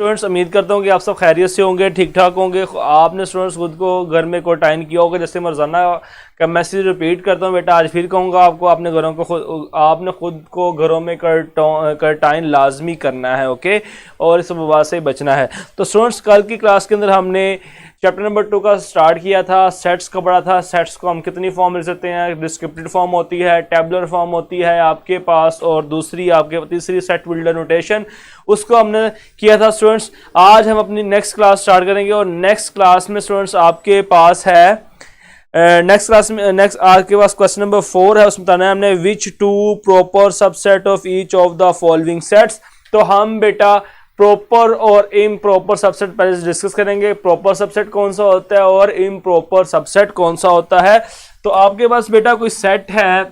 Students, उम्मीद करता हूँ कि आप सब खैरियत से होंगे, ठीक ठाक होंगे। आपने स्टूडेंट्स खुद को घर में क्वारंटाइन किया होगा। जैसे मैं रोजाना का मैसेज रिपीट करता हूँ, बेटा आज फिर कहूँगा आपको, आपने खुद को घरों में क्वारंटाइन लाजमी करना है, ओके। और इस वबा से बचना है। तो स्टूडेंट्स, कल की क्लास के अंदर हमने चैप्टर नंबर 2 का स्टार्ट किया था, सेट्स का पढ़ा था। सेट्स को हम कितनी फॉर्म ले सकते हैं? डिस्क्रिप्टिव फॉर्म होती है, टेबुलर फॉर्म होती है आपके पास, और दूसरी आपके तीसरी सेट बिल्डर नोटेशन, उसको हमने किया था स्टूडेंट्स। आज हम अपनी नेक्स्ट क्लास स्टार्ट करेंगे और नेक्स्ट क्लास में स्टूडेंट्स आपके पास है आपके पास क्वेश्चन नंबर 4 है। उसमें बताना है हमने which to proper subset of each of the following sets. तो हम बेटा प्रॉपर और इम्प्रॉपर सबसेट पहले डिस्कस करेंगे। प्रॉपर सबसेट कौन सा होता है और इम्प्रॉपर सबसेट कौन सा होता है। तो आपके पास बेटा कोई सेट है,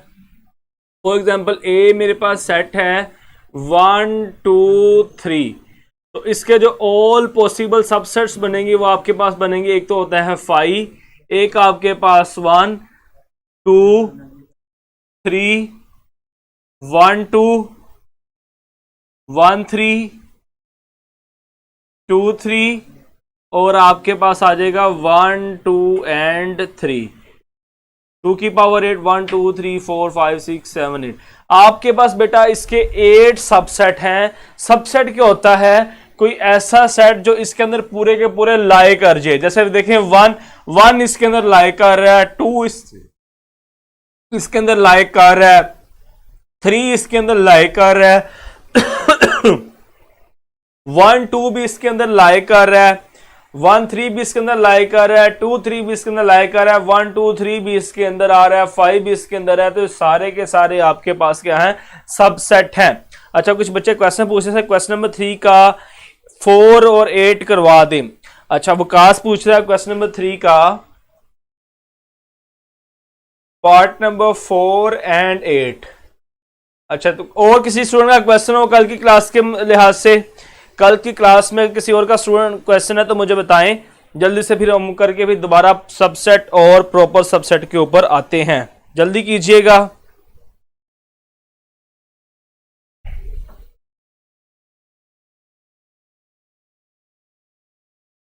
फॉर एग्जांपल ए मेरे पास सेट है 1 2 3। तो इसके जो ऑल पॉसिबल सबसेट्स बनेंगे वो आपके पास बनेंगे। एक तो होता है 5, एक आपके पास 1 2 3 1 2 1 3 2 3, और आपके पास आ जाएगा 1 2 एंड 3। 2 की पावर 8, 1 2 3 4 5 6 7 8। आपके पास बेटा इसके 8 सबसेट हैं। सबसेट क्या होता है? कोई ऐसा सेट जो इसके अंदर पूरे के पूरे लाई कर जाए। जैसे देखें 1 इसके अंदर लाई कर रहा है, 2 इसके अंदर लाई कर रहा है, 3 इसके अंदर लाई कर रहा है 1 2 भी इसके अंदर लाई कर रहा है, 1 3 भी इसके अंदर लाई कर रहा है, 2 3 भी इसके अंदर लाई कर रहा है, 1 2 3 भी इसके अंदर आ रहा है, 5 भी इसके अंदर है। तो सारे के सारे आपके पास क्या है? सबसेट हैं। अच्छा, कुछ बच्चे क्वेश्चन पूछ रहे थे क्वेश्चन नंबर 3 का 4 और 8 करवा दें। अच्छा, विकास पूछ रहा है क्वेश्चन नंबर 3 का पार्ट नंबर 4 एंड 8। अच्छा, तो और किसी स्टूडेंट का क्वेश्चन हो कल की क्लास के लिहाज से? कल की क्लास में किसी और का स्टूडेंट क्वेश्चन है तो मुझे बताएं जल्दी से, फिर हम करके भी दोबारा सबसेट और प्रॉपर सबसेट के ऊपर आते हैं। जल्दी कीजिएगा।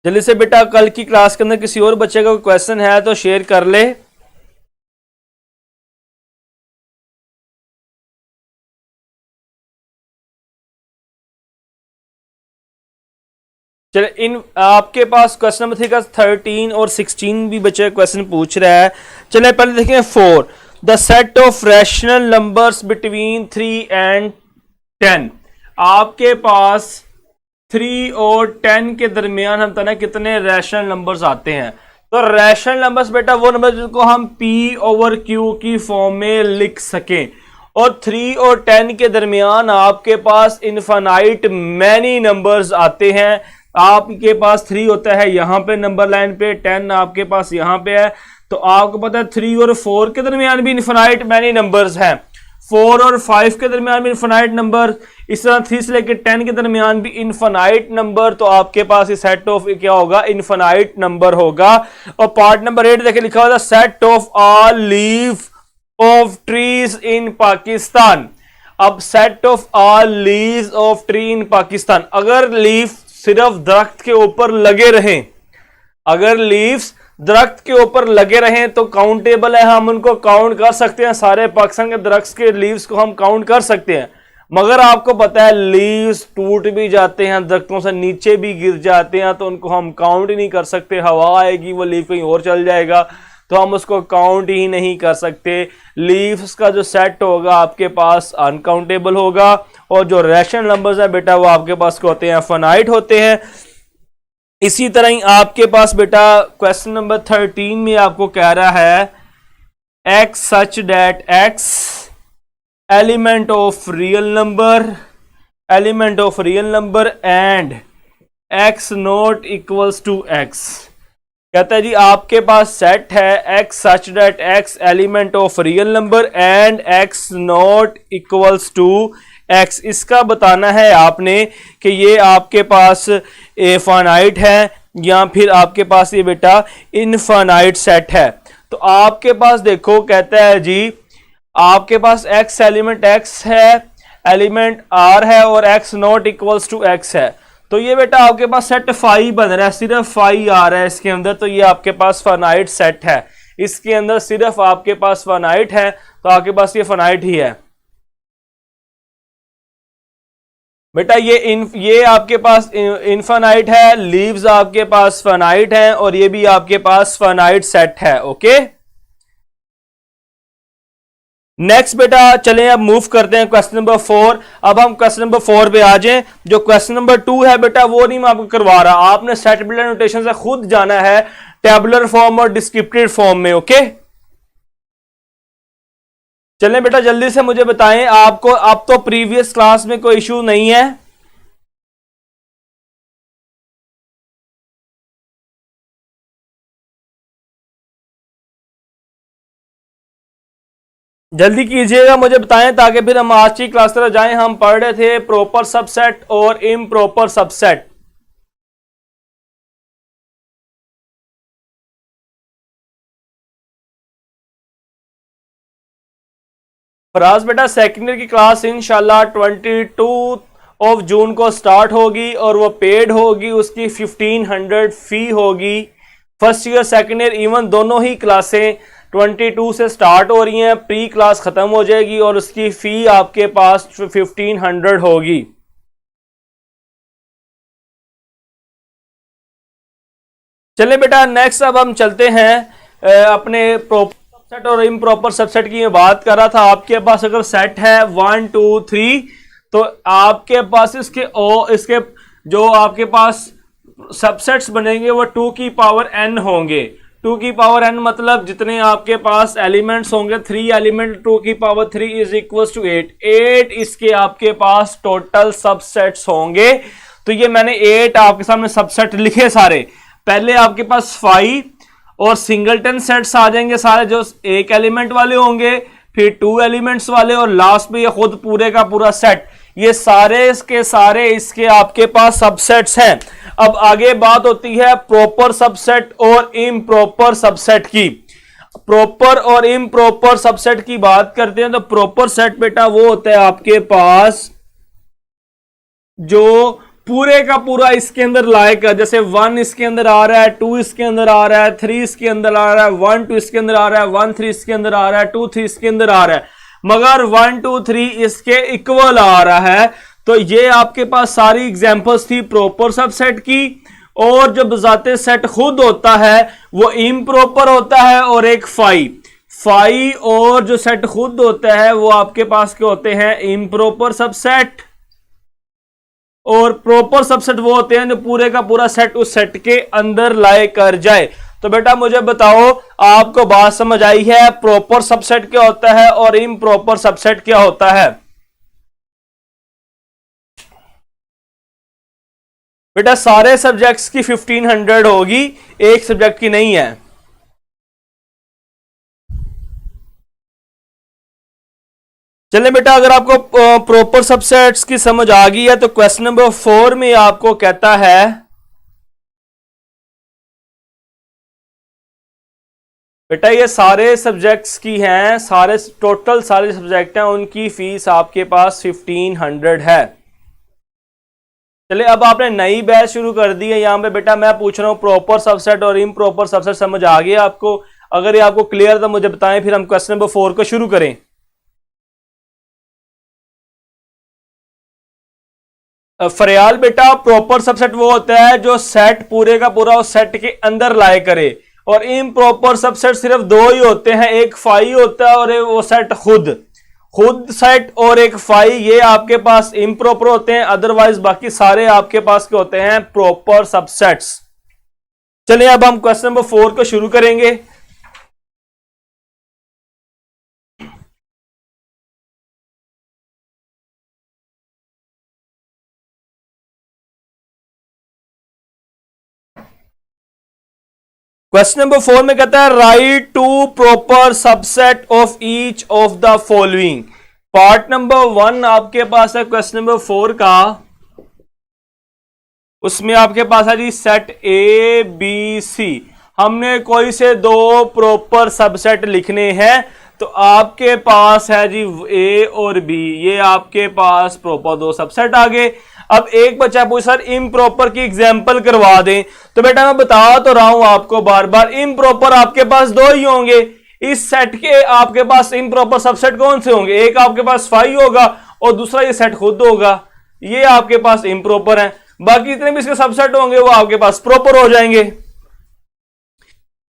जल्दी से बेटा, कल की क्लास के अंदर किसी और बच्चे का क्वेश्चन है तो शेयर कर ले। चले, इन आपके पास क्वेश्चन नंबर 3 का 13 और 16 भी बच्चे क्वेश्चन पूछ रहा है। चले पहले देखें 4, the set of rational numbers between 3 and 10। आपके पास 3 और 10 के दरमियान हम तना कितने रैशनल नंबर्स आते हैं? तो रैशनल नंबर्स बेटा वो नंबर जिनको हम P/Q की फॉर्म में लिख सकें। और 3 और 10 के दरमियान आपके पास इनफाइनाइट मैनी नंबर्स आते हैं। आपके पास 3 होता है यहां पे नंबर लाइन पे, 10 आपके पास यहां पे है। तो आपको पता है 3 और 4 के दरमियान भी इनफाइनाइट मैनी नंबर्स हैं, 4 और 5 के दरमियान भी इनफाइनाइट नंबर, इस तरह 3 से लेकर 10 के दरमियान भी इनफाइनाइट नंबर। तो आपके पास ये सेट ऑफ क्या होगा? इनफाइनाइट नंबर होगा। और पार्ट नंबर 8 देखिए लिखा हुआ set of all leaf of trees in Pakistan. अब set of all leaves of tree in Pakistan, अगर लीफ सिर्फ दरख्त के ऊपर लगे रहें, अगर लीव्स दरख्त के ऊपर लगे रहें तो काउंटेबल है, हम उनको काउंट कर सकते हैं। सारे पाकिस्तान के दरख्त के लीव्स को हम काउंट कर सकते हैं। मगर आपको पता है लीव्स टूट भी जाते हैं, दरख्तों से नीचे भी गिर जाते हैं, तो उनको हम काउंट ही नहीं कर सकते। हवा आएगी वो लीफ कहीं और चल जाएगा, तो हम उसको काउंट ही नहीं कर सकते। लीव्स का जो सेट होगा आपके पास अनकाउंटेबल होगा। और जो रैशनल नंबर्स है बेटा वो आपके पास क्या होते हैं? फाइनाइट होते हैं। इसी तरह ही आपके पास बेटा क्वेश्चन नंबर 13 में आपको कह रहा है x such that x element of real number and x not equals to x। कहता है जी आपके पास सेट है x such that x element of real number and x not equals to x। इसका बताना है आपने कि ये आपके पास फाइनाइट है या फिर आपके पास ये बेटा इनफाइनाइट सेट है। तो आपके पास देखो कहता है जी आपके पास x एलिमेंट x है, एलिमेंट r है और x not equals to x है। तो ये बेटा आपके पास सेट फाई बन रहा है, सिर्फ फाई आ रहा है इसके अंदर, तो ये आपके पास फाइनाइट सेट है, इसके अंदर सिर्फ आपके पास फाइनाइट है, तो आपके पास ये फाइनाइट ही है बेटा। ये आपके पास इनफाइनाइट है, लीव्स आपके पास फाइनाइट है, और ये भी आपके पास फाइनाइट सेट है। ओके, नेक्स्ट बेटा चलें अब मूव करते हैं क्वेश्चन नंबर 4। अब हम क्वेश्चन नंबर 4 पे आ जाएं। जो क्वेश्चन नंबर 2 है बेटा वो नहीं मैं आपको करवा रहा, आपने सेट बिल्डर नोटेशन से खुद जाना है टेबुलर फॉर्म और डिस्क्रिप्टिव फॉर्म में। ओके, चलें बेटा जल्दी से मुझे बताएं, आपको अब तो प्रीवियस क्लास में कोई इशू नहीं है? जल्दी कीजिएगा, मुझे बताएं ताकि फिर हम आज की क्लास तरफ जाएं। हम पढ़ रहे थे प्रॉपर सबसेट और इम्प्रॉपर सबसेट। फराज बेटा सेकेंडरी की क्लास इंशाल्लाह 22 ऑफ जून को स्टार्ट होगी और वो पेड होगी, उसकी 1500 फी होगी। First year second year even दोनों ही क्लासें 22 से स्टार्ट हो रही हैं, प्री क्लास खत्म हो जाएगी और उसकी फी आपके पास 1500 होगी। चलिए बेटा नेक्स्ट अब हम चलते हैं अपने प्रॉपर सबसेट और इम्प्रॉपर सबसेट की मैं बात कर रहा था। आपके पास अगर सेट है 1 2 3 तो आपके पास इसके जो आपके पास सबसेट्स बनेंगे वो 2 की पावर n होंगे। 2 की पावर n मतलब जितने आपके पास एलिमेंट्स होंगे, 3 एलिमेंट 2 की पावर 3 इज इक्वल टू 8 इसके आपके पास टोटल सबसेट्स होंगे। तो ये मैंने 8 आपके सामने सबसेट लिखे सारे। पहले आपके पास 5 और सिंगलटन सेट्स आ जाएंगे सारे जो एक एलिमेंट वाले होंगे, फिर 2 एलिमेंट्स वाले और लास्ट में ये खुद पूरे का पूरा सेट। ये सारे के सारे इसके आपके पास सबसेट्स हैं। अब आगे बात होती है प्रॉपर सबसेट और इम्प्रॉपर सबसेट की। प्रॉपर और इम्प्रॉपर सबसेट की बात करते हैं तो प्रॉपर सेट बेटा वो होता है आपके पास जो पूरे का पूरा इसके अंदर लाएगा, जैसे 1 इसके अंदर आ रहा है, 2 इसके अंदर आ रहा है, 3 इसके अंदर आ रहा है, 1 2 इसके अंदर आ रहा है, 1 3 इसके अंदर आ रहा है, 2 3 इसके अंदर आ रहा है, मगर 1 2 3 इसके इक्वल आ रहा है। तो ये आपके पास सारी एग्जांपल्स थी प्रॉपर सबसेट की। और जो बजाते सेट खुद होता है वो इम्प्रॉपर होता है और एक फाई और जो सेट खुद होता है वो आपके पास के होते हैं इम्प्रॉपर सबसेट। और प्रॉपर सबसेट वो होते हैं जो पूरे का पूरा सेट उस सेट के अंदर लाए कर जाए। तो बेटा मुझे बताओ आपको बात समझ आई है? प्रॉपर सबसेट क्या होता है और इम्प्रॉपर सबसेट क्या होता है? बेटा सारे सब्जेक्ट्स की 1500 होगी, एक सब्जेक्ट की नहीं है। चलिए बेटा अगर आपको प्रॉपर सबसेट्स की समझ आ गई है तो क्वेश्चन नंबर 4 में आपको कहता है बेटा ये सारे सब्जेक्ट्स की हैं, सारे टोटल सारे सब्जेक्ट हैं, उनकी फीस आपके पास 1500 है। चलिए अब आपने नई बैच शुरू कर दी है। यहां पे बेटा मैं पूछ रहा हूं प्रॉपर सबसेट और इम्प्रॉपर सबसेट समझ आ गया आपको? अगर ये आपको क्लियर तो मुझे बताएं, फिर हम क्वेश्चन नंबर 4 को शुरू करें। फरियाल बेटा प्रॉपर सबसेट वो होता है जो सेट पूरे का पूरा उस सेट के अंदर लाए करे, और इम्प्रॉपर सबसेट सिर्फ 2 ही होते हैं, एक फाई होता है और एक वो सेट खुद सेट और एक फाई। ये आपके पास इम्प्रॉपर होते हैं, अदरवाइज बाकी सारे आपके पास के होते हैं प्रॉपर सबसेट्स। चलिए अब हम क्वेश्चन नंबर 4 को शुरू करेंगे। क्वेश्चन नंबर 4 में कहता है write two proper subset of each of the following. Part number 1 आपके पास है क्वेश्चन नंबर 4 का, उसमें आपके पास है जी सेट ए बी सी। हमने कोई से 2 प्रॉपर सबसेट लिखने हैं, तो आपके पास है जी ए और बी, ये आपके पास प्रॉपर 2 सबसेट आ गए। अब एक बच्चा पूछ सर इम्प्रॉपर की एग्जांपल करवा दें, तो बेटा मैं बता तो रहा हूं आपको बार बार, इम्प्रॉपर आपके पास दो ही होंगे इस सेट के। आपके पास इम्प्रॉपर सबसेट कौन से होंगे, एक आपके पास 5 होगा और दूसरा ये सेट खुद होगा, ये आपके पास इम्प्रॉपर है। बाकी जितने भी इसके सबसेट होंगे वो आपके पास प्रॉपर हो जाएंगे।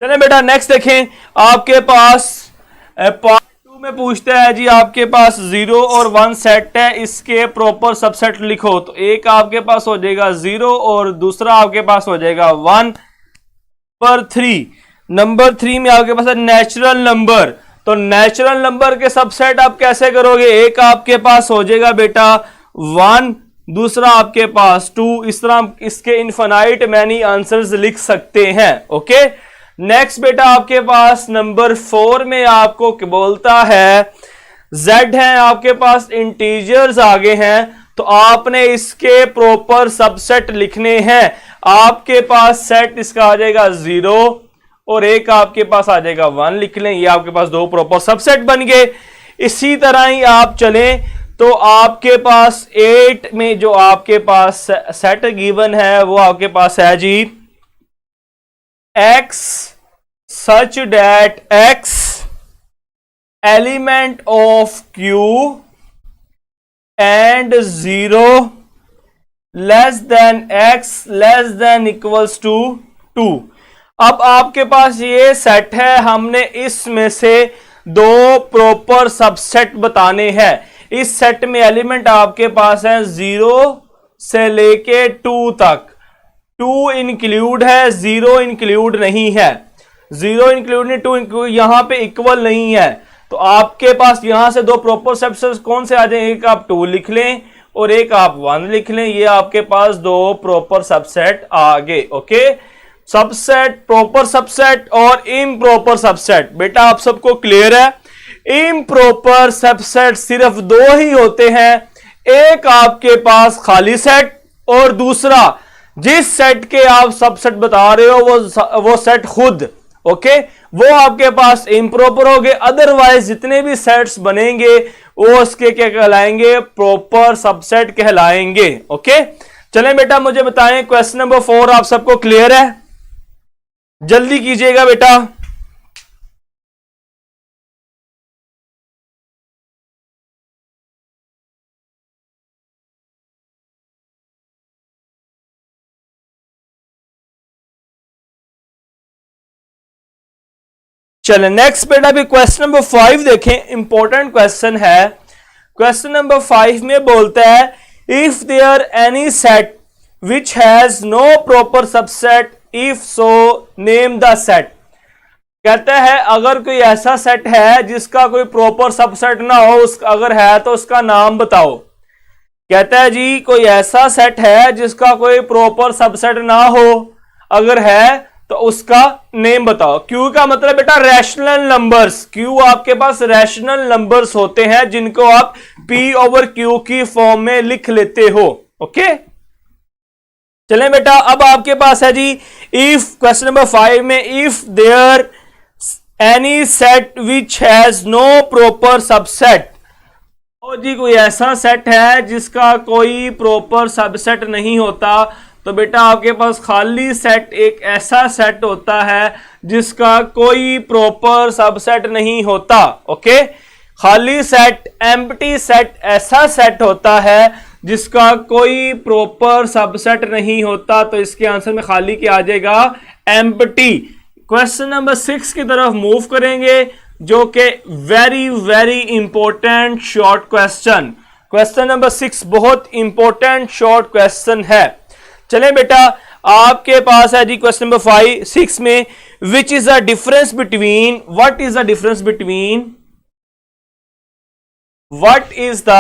चले बेटा नेक्स्ट देखें, आपके पास पार्ट 2 में पूछता है जी, आपके पास 0 और 1 सेट है, इसके प्रॉपर सबसेट लिखो। तो एक आपके पास हो जाएगा 0 और दूसरा आपके पास हो जाएगा 1। नंबर 3 में आपके पास है नेचुरल नंबर। तो नेचुरल नंबर के सबसेट आप कैसे करोगे, एक आपके पास हो जाएगा बेटा 1, दूसरा आपके पास 2। इस तरह इसके इनफाइनाइट मैनी आंसर्स लिख सकते हैं। ओके नेक्स्ट बेटा आपके पास नंबर 4 में आपको बोलता है z है आपके पास, इंटीजर्स आगे हैं, तो आपने इसके प्रॉपर सबसेट लिखने हैं। आपके पास सेट इसका आ जाएगा 0 और एक आपके पास आ जाएगा 1 लिख लें, ये आपके पास दो प्रॉपर सबसेट बन गए। इसी तरह ही आप चलें तो आपके पास 8 में जो आपके पास सेट गिवन है वो आपके पास है जी x such that x element of q and 0 less than x less than equals to 2। अब आपके पास ये सेट है, हमने इसमें से दो प्रॉपर सबसेट बताने हैं। इस सेट में एलिमेंट आपके पास है 0 से लेके 2 तक, 2 इंक्लूड है, 0 इंक्लूड नहीं है, 0 इंक्लूड नहीं, 2 इंक्लूड, यहां पे इक्वल नहीं है। तो आपके पास यहां से दो प्रॉपर सबसेट कौन से आ जाएंगे, एक आप 2 लिख लें और एक आप 1 लिख लें, ये आपके पास दो प्रॉपर सबसेट आ गए। ओके सबसेट, प्रॉपर सबसेट और इम्प्रॉपर सबसेट, बेटा आप सबको क्लियर है। इम्प्रॉपर सबसेट सिर्फ दो ही होते हैं, एक आपके पास खाली सेट और दूसरा जिस सेट के आप सबसेट बता रहे हो वो सेट खुद। ओके वो आपके पास इम्प्रॉपर हो गए, अदरवाइज जितने भी सेट्स बनेंगे वो उसके क्या कहलाएंगे, प्रॉपर सबसेट कहलाएंगे। ओके चलें बेटा मुझे बताएं क्वेश्चन नंबर 4 आप सबको क्लियर है, जल्दी कीजिएगा बेटा। चलें नेक्स्ट बेटा भी क्वेश्चन नंबर 5 देखें, इंपॉर्टेंट क्वेश्चन है। क्वेश्चन नंबर 5 में बोलता है if there any set which has no proper subset, if so name the set. कहता है अगर कोई ऐसा सेट है जिसका कोई प्रॉपर सबसेट ना हो, अगर है तो उसका नाम बताओ। कहता है जी कोई ऐसा सेट है जिसका कोई प्रॉपर सबसेट ना हो, अगर है तो उसका नेम बताओ। क्यू का मतलब बेटा रैशनल नंबर्स, क्यू आपके पास रैशनल नंबर्स होते हैं जिनको आप पी ओवर क्यू की फॉर्म में लिख लेते हो। ओके चलें बेटा अब आपके पास है जी इफ, क्वेश्चन नंबर 5 में if there any set which has no proper subset, तो जी कोई ऐसा सेट है जिसका कोई प्रॉपर सबसेट नहीं होता, तो बेटा आपके पास खाली सेट एक ऐसा सेट होता है जिसका कोई प्रॉपर सबसेट नहीं होता। ओके खाली सेट, एम्प्टी सेट ऐसा सेट होता है जिसका कोई प्रॉपर सबसेट नहीं होता, तो इसके आंसर में खाली क्या आ जाएगा, एम्प्टी। क्वेश्चन नंबर 6 की तरफ मूव करेंगे जो कि very very important short question. Question number 6 बहुत इंपॉर्टेंट शॉर्ट क्वेश्चन है। चलें बेटा आपके पास है जी क्वेश्चन नंबर 6 में which is the difference between, what is the difference between, what is the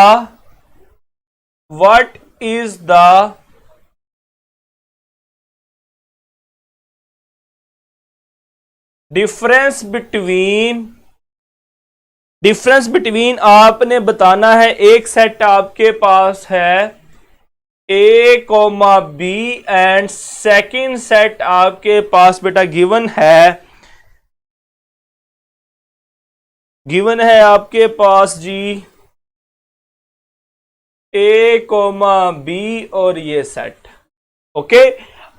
difference between आपने बताना है, एक सेट आपके पास है A, B and second set आपके पास बेटा गिवन है आपके पास जी ए कोमा बी और ये सेट। ओके,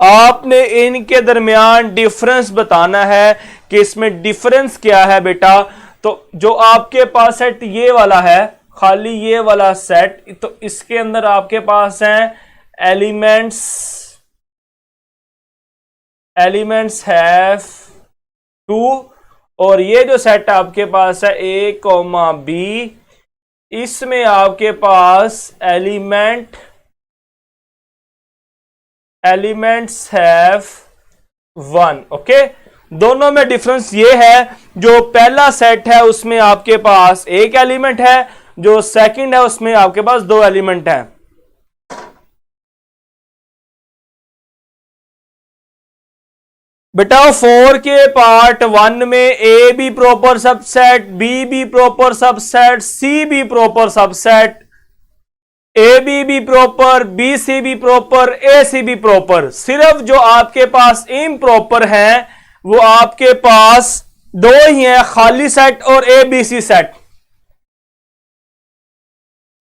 आपने इनके दरमियान डिफरेंस बताना है कि इसमें डिफरेंस क्या है बेटा। तो जो आपके पास सेट ये वाला है, खाली ये वाला सेट, तो इसके अंदर आपके पास हैं एलिमेंट्स हैव 2, और ये जो सेट आपके पास है ए कोमा बी, इसमें आपके पास एलिमेंट्स हैव 1। ओके, दोनों में डिफरेंस ये है, जो पहला सेट है उसमें आपके पास एक एलिमेंट है, जो सेकंड है उसमें आपके पास 2 एलिमेंट है। बेटा 4 के पार्ट 1 में A B proper subset, B B proper subset, C B proper subset, A B B proper, B C B proper, A C B proper. सिर्फ जो आपके पास इम्प्रॉपर है वो आपके पास 2 ही हैं, खाली सेट और ए बी सी सेट।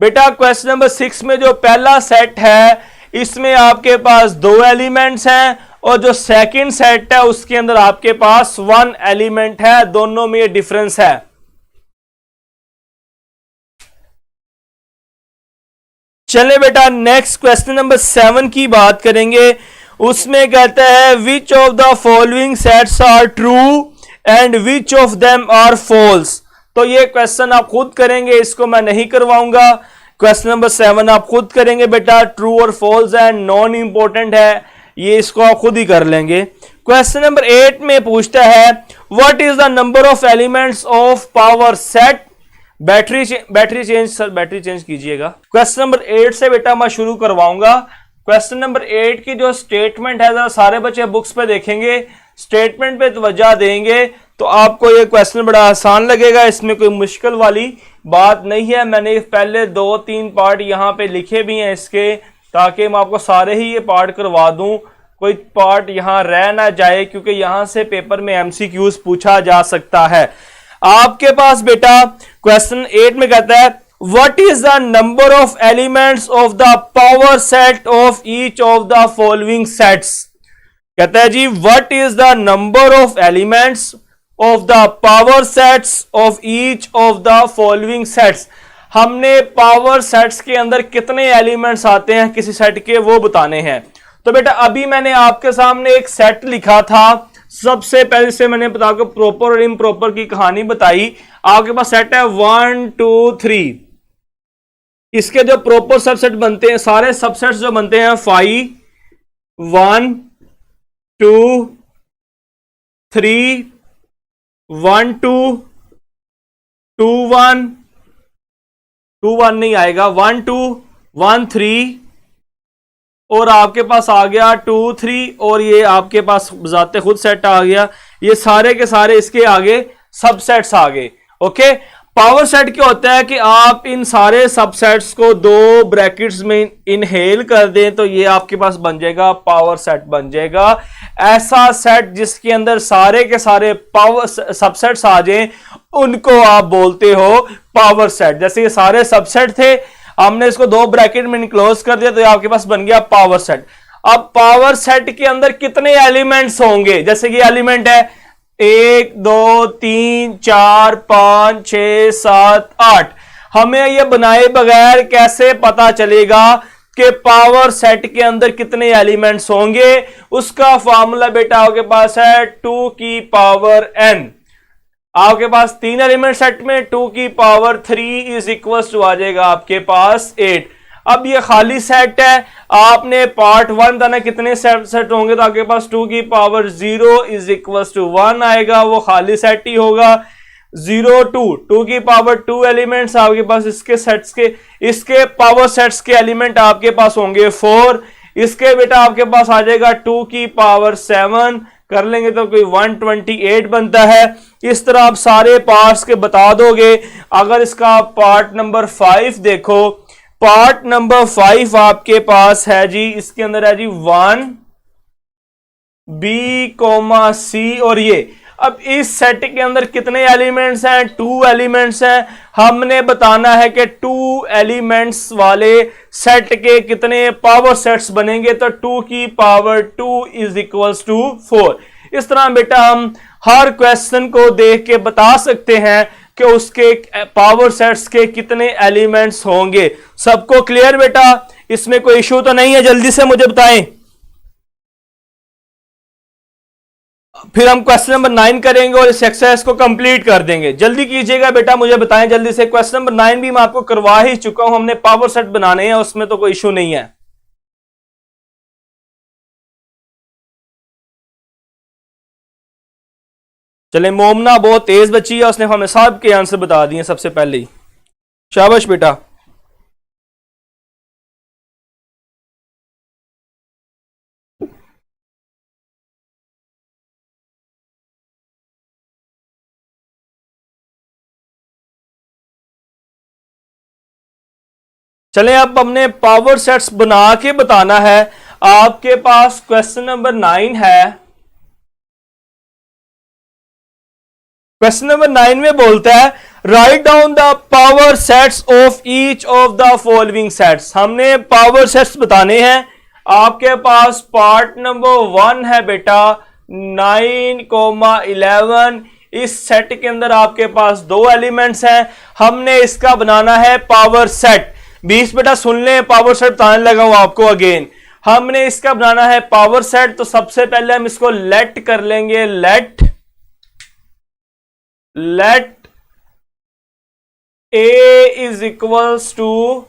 बेटा क्वेश्चन नंबर 6 में जो पहला सेट है इसमें आपके पास 2 एलिमेंट्स हैं, और जो सेकंड सेट है उसके अंदर आपके पास 1 एलिमेंट है। दोनों में ये डिफरेंस है। चले बेटा नेक्स्ट क्वेश्चन नंबर 7 की बात करेंगे। उसमें कहता है which of the following sets are true and which of them are false. तो ये क्वेश्चन आप खुद करेंगे, इसको मैं नहीं करवाऊंगा। क्वेश्चन नंबर 7 आप खुद करेंगे बेटा, ट्रू और फॉल्स है, नॉन इंपॉर्टेंट है, ये इसको आप खुद ही कर लेंगे। क्वेश्चन नंबर 8 में पूछता है what is the number of elements of power set. Battery change कीजिएगा। क्वेश्चन नंबर 8 से बेटा मैं शुरू करवाऊंगा। क्वेश्चन नंबर 8 की जो स्टेटमेंट है, सारे बच्चे बुक्स पे देखेंगे, स्टेटमेंट पे तवज्जो देंगे तो आपको ये क्वेश्चन बड़ा आसान लगेगा। इसमें कोई मुश्किल वाली बात नहीं है। मैंने पहले 2-3 पार्ट यहाँ पे लिखे भी हैं इसके, ताकि मैं आपको सारे ही ये पार्ट करवा दूं, कोई पार्ट यहाँ रह ना जाए, क्योंकि यहाँ से पेपर में एमसीक्यूज पूछा जा सकता है। आपके पास बेटा क्वेश्चन 8 में कहता है what is the number of elements of the power set of each of the following sets. कहता है जी what is the number of elements of the power sets of each of the following sets. हमने power sets के अंदर कितने elements आते हैं किसी सेट के, वो बताने हैं। तो बेटा अभी मैंने आपके सामने एक सेट लिखा था, सबसे पहले से मैंने बता के प्रॉपर और इम्प्रॉपर की कहानी बताई। आपके पास सेट है 1 2 3, इसके जो प्रॉपर सबसेट बनते हैं, सारे सबसेट्स जो बनते हैं 5 1 2 3 1 2 2 1 2 1 नहीं आएगा, 1 2 1 3 और आपके पास आ गया 2 3, और ये आपके पास बजाते खुद सेट आ गया। ये सारे के सारे इसके आगे सबसेट्स आ गए। ओके, पावर सेट क्या होता है कि आप इन सारे सबसेट्स को 2 ब्रैकेट्स में इनहेल कर दें तो ये आपके पास बन जाएगा पावर सेट बन जाएगा। ऐसा सेट जिसके अंदर सारे के सारे पावर सबसेट्स आ जाएं उनको आप बोलते हो पावर सेट। जैसे ये सारे सबसेट थे, हमने इसको 2 ब्रैकेट में इनक्लोज कर दिया तो ये आपके पास बन गया पावर सेट। अब पावर सेट के अंदर कितने एलिमेंट्स होंगे, जैसे कि एलिमेंट है 1 2 3 4 5 6 7 8, हमें ये बनाए बगैर कैसे पता चलेगा कि पावर सेट के अंदर कितने एलिमेंट्स होंगे। उसका फॉर्मूला बेटा आपके पास है 2 की पावर n। आपके पास 3 एलिमेंट सेट में 2 की पावर 3 इज इक्वल टू आ जाएगा आपके पास 8। अब ये खाली सेट है, आपने पार्ट 1 बताना कितने सेट होंगे, तो आपके पास 2 की पावर 0 इज इक्वल टू 1 आएगा, वो खाली सेट ही होगा। 0 2 2 की पावर 2 एलिमेंट्स आपके पास इसके सेट्स के, इसके पावर सेट्स के एलिमेंट आपके पास होंगे 4। इसके बेटा आपके पास आ जाएगा 2 की पावर 7, कर लेंगे तो कोई 128 बनता है। इस तरह आप सारे पार्ट्स के बता दोगे। अगर इसका पार्ट नंबर 5 देखो, पार्ट नंबर 5 आपके पास है जी, इसके अंदर है जी 1 B, C और ये अब इस सेट के अंदर कितने एलिमेंट्स हैं? 2 एलिमेंट्स हैं। हमने बताना है कि 2 एलिमेंट्स वाले सेट के कितने पावर सेट्स बनेंगे, तो 2 की पावर 2 इज इक्वल्स टू 4। इस तरह बेटा हम हर क्वेश्चन को देख के बता सकते हैं कि उसके पावर सेट्स के कितने एलिमेंट्स होंगे। सबको क्लियर बेटा? इसमें कोई इशू तो नहीं है? जल्दी से मुझे बताएं। फिर हम क्वेश्चन नंबर 9 करेंगे और इस एक्सरसाइज को कंप्लीट कर देंगे। जल्दी कीजिएगा बेटा, मुझे बताएं जल्दी से। क्वेश्चन नंबर 9 भी मैं आपको करवा ही चुका हूं, हमने पावर सेट बनाने हैं, उसमें तो कोई इशू नहीं है। चले, मोमना बहुत तेज बच्ची है, उसने हमें सब के आंसर बता दिए सबसे पहले ही। शाबाश बेटा। चलें, अब हमने पावर सेट्स बना के बताना है। आपके पास क्वेश्चन नंबर 9 है। क्वेश्चन नंबर 9 में बोलता है write down the power sets of each of the following sets. हमने पावर सेट्स बताने हैं। आपके पास पार्ट नंबर 1 है बेटा 9,11। इस सेट के अंदर आपके पास 2 एलिमेंट्स हैं। हमने इसका बनाना है पावर सेट। 20 बेटा सुन लें, पावर सेट बताने लगा हूं आपको अगेन। हमने इसका बनाना है पावर सेट, तो सबसे पहले हम इसको लेट कर लेंगे। Let A is equals to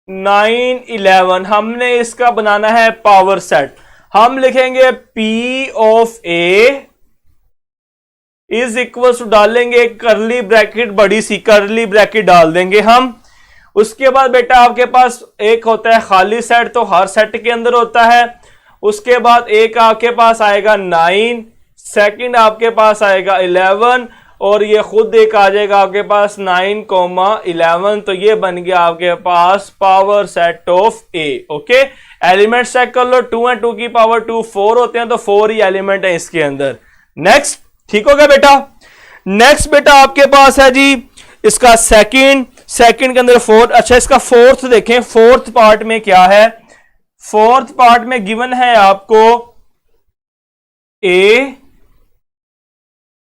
9,11। हमने इसका बनाना है पावर सेट। हम लिखेंगे P of A is equals to, डालेंगे करली ब्रैकेट, बड़ी सी करली ब्रैकेट डाल देंगे हम। उसके बाद बेटा आपके पास एक होता है खाली सेट, तो हर सेट के अंदर होता है। उसके बाद एक आपके पास आएगा 9, सेकंड आपके पास आएगा 11, और ये खुद एक आ जाएगा आपके पास 9,11। तो ये बन गया आपके पास power set of A. Okay, element check कर लो, 2 है, 2 की पावर 2 4 होते हैं, तो 4 ही एलिमेंट है इसके अंदर। नेक्स्ट, ठीक हो गया बेटा? नेक्स्ट बेटा आपके पास है जी इसका सेकंड के अंदर 4। अच्छा, इसका फोर्थ देखें, फोर्थ पार्ट में क्या है? फोर्थ पार्ट में गिवन है आपको ए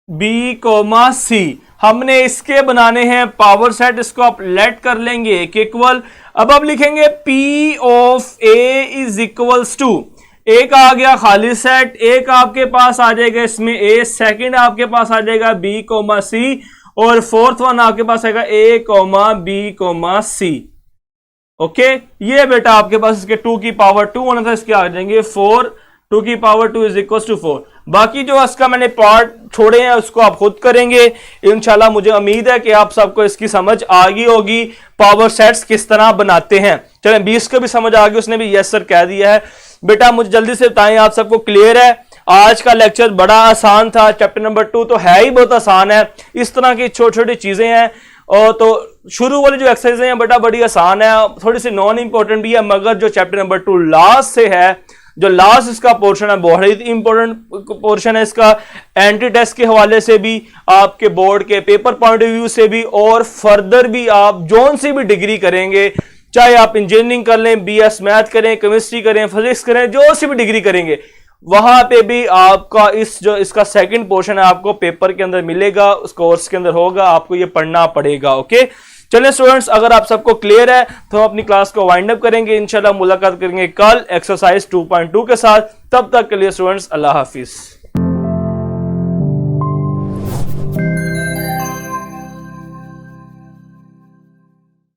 बी कोमा सी। हमने इसके बनाने हैं पावर सेट, इसको आप लेट कर लेंगे एक इक्वल। अब आप लिखेंगे P of A is equals to, एक आ गया खाली सेट, एक आपके पास आ जाएगा इसमें ए, सेकंड आपके पास आ जाएगा बी कोमा सी, और फोर्थ वन आपके पास आएगा A comma B comma C. Okay, ये बेटा आपके पास इसके 2 की पावर 2 होना था, इसके आ जाएंगे 4, 2 की पावर 2 इज इक्वल टू 4। बाकी जो इसका मैंने पार्ट छोड़े हैं उसको आप खुद करेंगे इंशाल्लाह। मुझे उम्मीद है कि आप सबको इसकी समझ आ गई होगी, पावर सेट्स किस तरह बनाते हैं। चलें, 20 को भी समझ आ गई, उसने भी यस सर कह दिया है। बेटा मुझे जल्दी से बताएं, आप सबको क्लियर है? आज का लेक्चर बड़ा आसान था, चैप्टर नंबर 2 तो है ही बहुत आसान है। इस तरह की छोटी छोटी चीजें हैं, और तो शुरू वाली जो एक्सरसाइजें हैं बेटा बड़ी आसान है, थोड़ी सी नॉन इंपॉर्टेंट भी है, मगर जो चैप्टर नंबर 2 लास्ट से है, जो लास्ट इसका पोर्शन है बहुत ही इंपॉर्टेंट पोर्शन है इसका, एंटी टेस्ट के हवाले से भी, आपके बोर्ड के पेपर पॉइंट ऑफ व्यू से भी, और फर्दर भी आप जोन सी भी डिग्री करेंगे, चाहे आप इंजीनियरिंग कर लें, बीएस मैथ करें, केमिस्ट्री करें, फिजिक्स करें, जो सी भी डिग्री करेंगे, वहां पे भी आपका इसका सेकंड पोर्शन है आपको पेपर के अंदर मिलेगा, उस कोर्स के अंदर होगा, आपको ये पढ़ना पड़ेगा। ओके, चलिए स्टूडेंट्स, अगर आप सबको क्लियर है तो हम अपनी क्लास को वाइंड अप करेंगे। इंशाल्लाह मुलाकात करेंगे कल एक्सरसाइज 2.2 के साथ। तब तक के लिए स्टूडेंट्स, अल्लाह हाफिज।